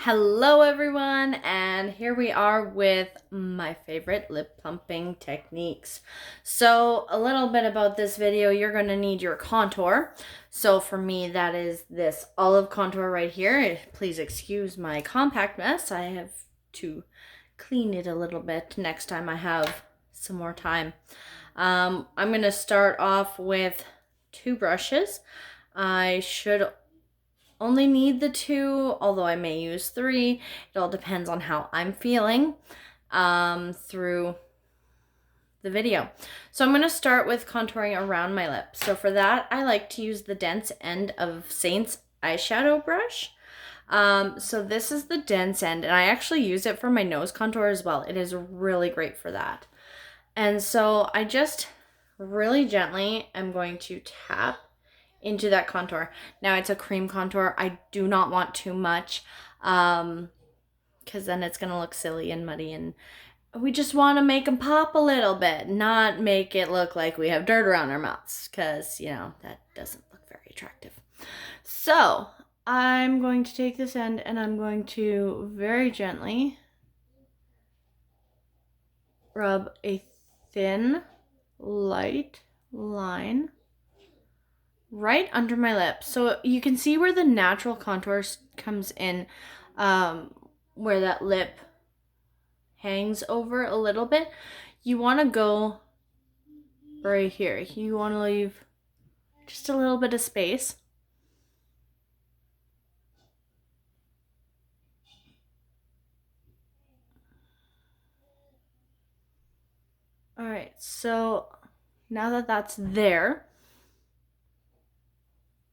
Hello everyone, and here we are with my favorite lip plumping techniques. So a little bit about this video, you're going to need your contour. So for me that is this olive contour right here. Please excuse my compact mess. I have to clean it a little bit next time I have some more time. I'm going to start off with two brushes. I should only need the two, although I may use three. It all depends on how I'm feeling through the video. So I'm going to start with contouring around my lips. So for that, I like to use the dense end of Saint's eyeshadow brush. So this is the dense end, and I actually use it for my nose contour as well. It is really great for that. And so I just really gently am going to tap into that contour. Now it's a cream contour. I do not want too much because then it's going to look silly and muddy, and we just want to make them pop a little bit, not make it look like we have dirt around our mouths, because, you know, that doesn't look very attractive. So I'm going to take this end and I'm going to very gently rub a thin, light line right under my lips. So you can see where the natural contour comes in, where that lip hangs over a little bit. You want to go right here. You want to leave just a little bit of space. All right, so now that that's there,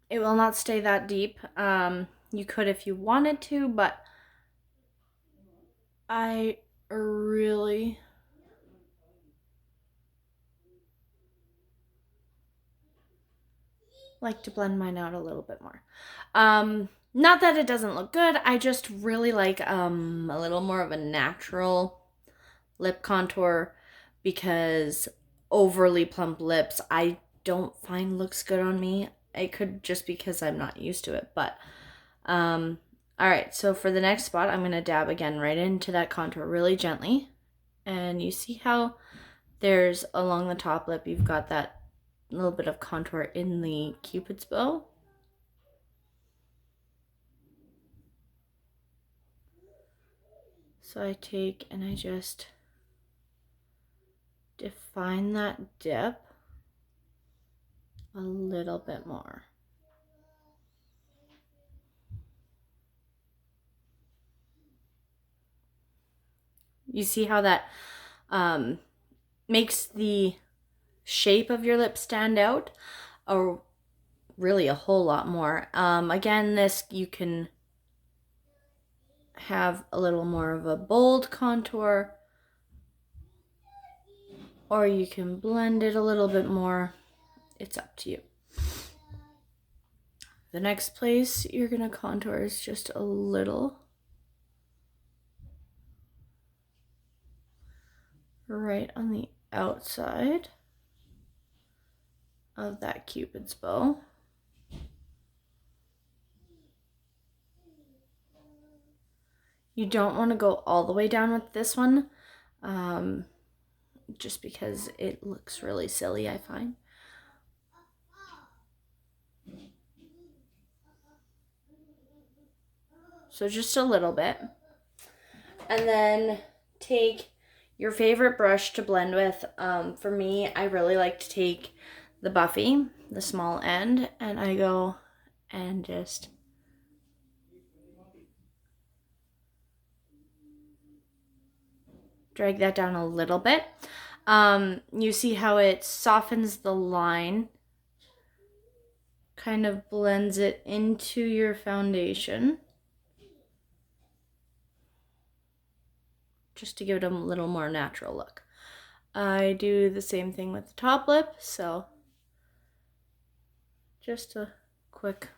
it will not stay that deep. You could if you wanted to, but I really like to blend mine out a little bit more. Not that it doesn't look good, I just really like a little more of a natural lip contour, because overly plump lips I don't find looks good on me. It could just because I'm not used to it, but all right, so for the next spot, I'm going to dab again right into that contour really gently. And you see how there's along the top lip, you've got that little bit of contour in the Cupid's bow. So I take and I just define that dip a little bit more. You see how that makes the shape of your lips stand out, or really a whole lot more. Again, this you can have a little more of a bold contour, or you can blend it a little bit more. It's up to you. The next place you're gonna contour is just a little right on the outside of that Cupid's bow. You don't want to go all the way down with this one, just because it looks really silly, I find. So just a little bit. And then take your favorite brush to blend with. For me, I really like to take the Buffy, the small end, and I go and just drag that down a little bit. You see how it softens the line, kind of blends it into your foundation, just to give it a little more natural look. I do the same thing with the top lip, so just a quick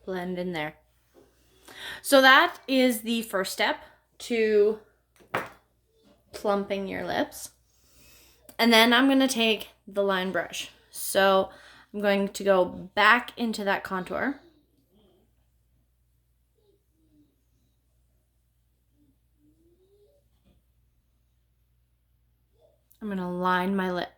blend in there. So that is the first step to plumping your lips. And then I'm going to take the line brush. So I'm going to go back into that contour I'm going to line my lip.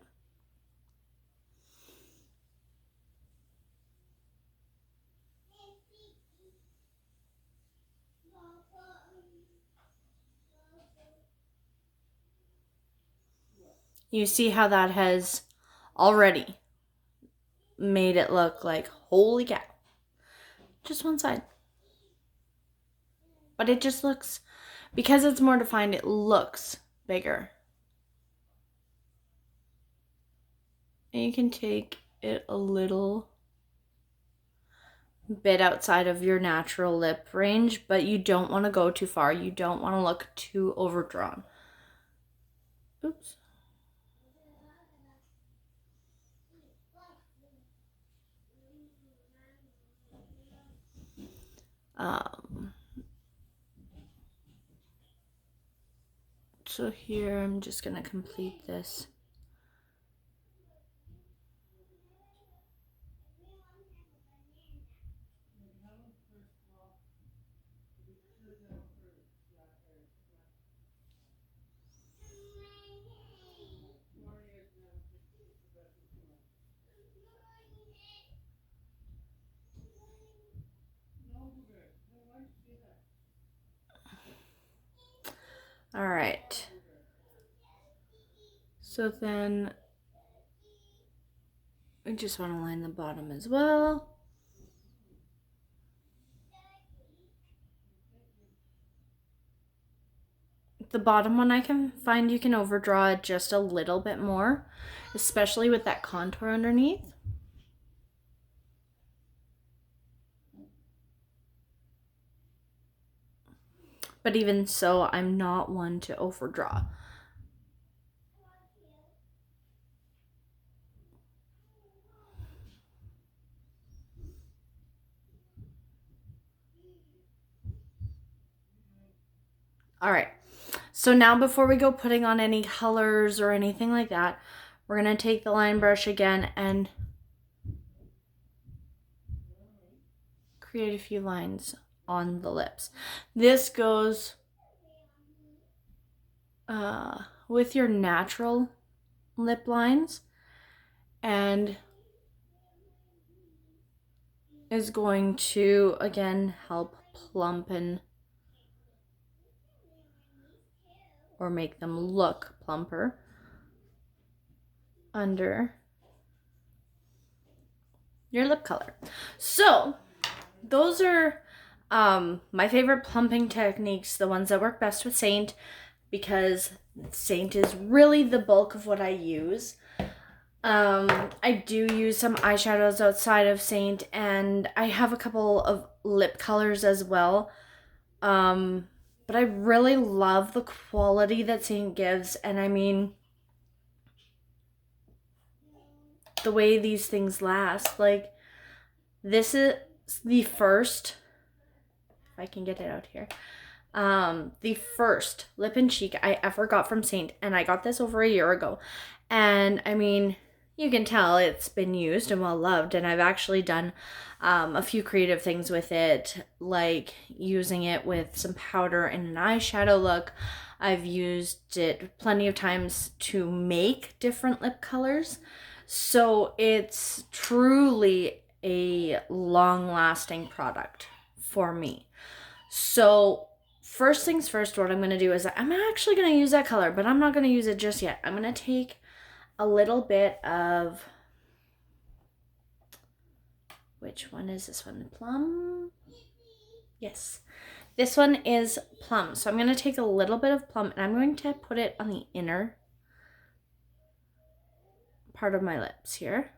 You see how that has already made it look like, holy cow. Just one side. But it just looks, because it's more defined, it looks bigger. And you can take it a little bit outside of your natural lip range, but you don't want to go too far. You don't want to look too overdrawn. Oops. So here I'm just going to complete this. All right. So then I just want to line the bottom as well. The bottom one I can find you can overdraw it just a little bit more, especially with that contour underneath. But even so, I'm not one to overdraw. All right, so now before we go putting on any colors or anything like that, we're gonna take the line brush again and create a few lines on the lips. This goes with your natural lip lines and is going to, again, help plumpen or make them look plumper under your lip color. So those are my favorite plumping techniques, the ones that work best with Saint, because Saint is really the bulk of what I use. I do use some eyeshadows outside of Saint, and I have a couple of lip colors as well. But I really love the quality that Saint gives, and I mean, the way these things last. Like, this is the first, if I can get it out here, the first lip and cheek I ever got from Saint, and I got this over a year ago. And I mean, you can tell it's been used and well loved, and I've actually done a few creative things with it, like using it with some powder and an eyeshadow look. I've used it plenty of times to make different lip colors. So it's truly a long-lasting product for me. So first things first, what I'm going to do is I'm actually going to use that color, but I'm not going to use it just yet. I'm going to take a little bit of, which one is this one? Plum? Yes. This one is Plum. So I'm going to take a little bit of Plum and I'm going to put it on the inner part of my lips here.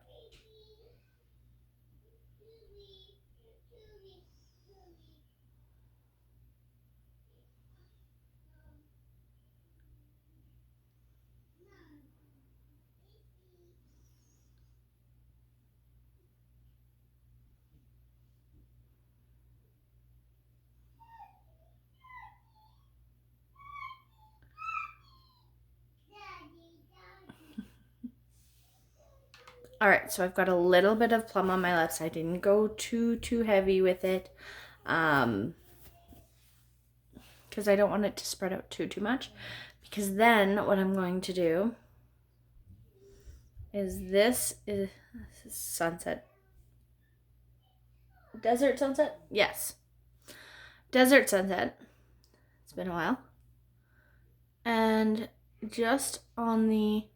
All right, so I've got a little bit of Plum on my lips. I didn't go too heavy with it, because I don't want it to spread out too much. Because then what I'm going to do is this is sunset. Desert sunset? Yes. Desert sunset. It's been a while. And just on the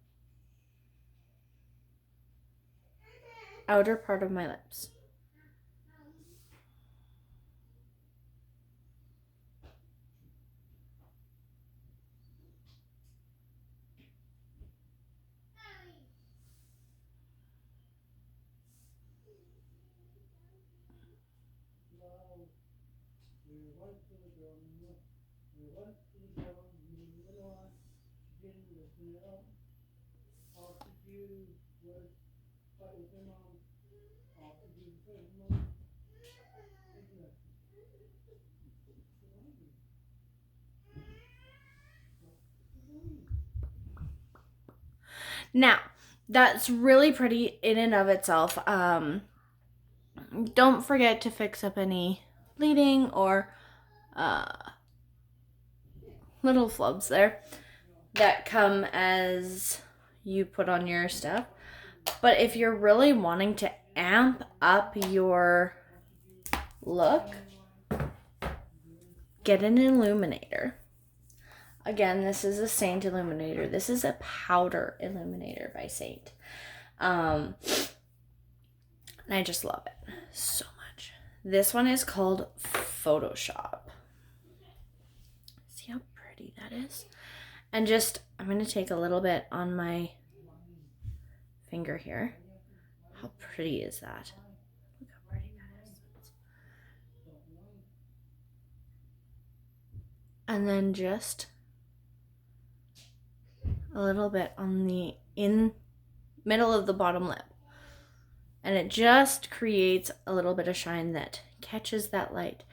outer part of my lips. Now, that's really pretty in and of itself. Don't forget to fix up any bleeding or little flubs there that come as you put on your stuff. But if you're really wanting to amp up your look, get an illuminator. Again, this is a Saint Illuminator. This is a powder illuminator by Saint. And I just love it so much. This one is called Photoshop. See how pretty that is? And just, I'm going to take a little bit on my finger here. How pretty is that? Look how pretty that is. And then just a little bit on the middle of the bottom lip. And it just creates a little bit of shine that catches that light.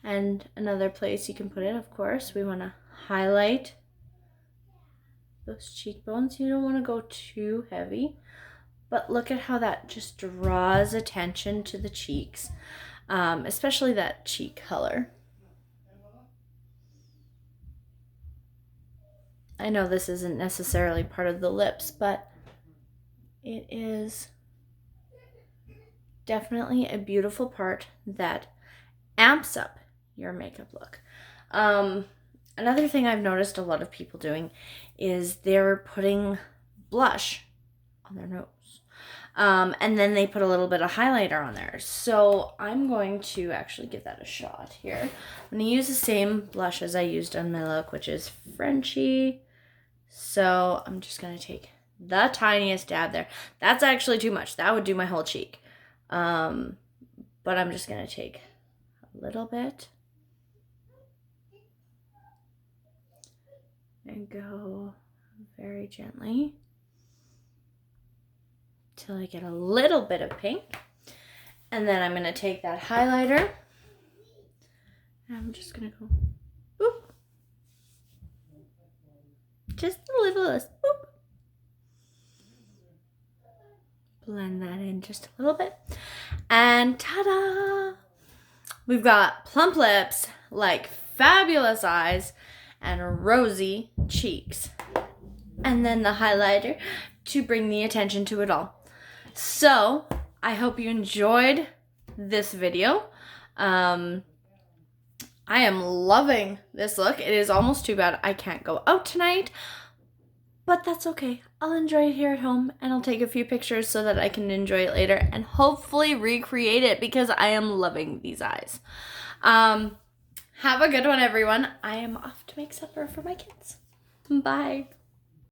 And another place you can put it, of course, we want to highlight those cheekbones. You don't want to go too heavy, but look at how that just draws attention to the cheeks, especially that cheek color. I know this isn't necessarily part of the lips, but it is definitely a beautiful part that amps up your makeup look. Another thing I've noticed a lot of people doing is they're putting blush on their nose. And then they put a little bit of highlighter on there. So I'm going to actually give that a shot here. I'm going to use the same blush as I used on my look, which is Frenchy. So I'm just going to take the tiniest dab there. That's actually too much. That would do my whole cheek. But I'm just going to take a little bit and go very gently till I get a little bit of pink. And then I'm going to take that highlighter and I'm just going to go boop. Just a little boop. Blend that in just a little bit. And ta-da! We've got plump lips, like fabulous eyes, and rosy cheeks. And then the highlighter to bring the attention to it all. So, I hope you enjoyed this video. I am loving this look. It is almost too bad I can't go out tonight, but that's okay. I'll enjoy it here at home, and I'll take a few pictures so that I can enjoy it later and hopefully recreate it because I am loving these eyes. Have a good one, everyone. I am off to make supper for my kids. Bye.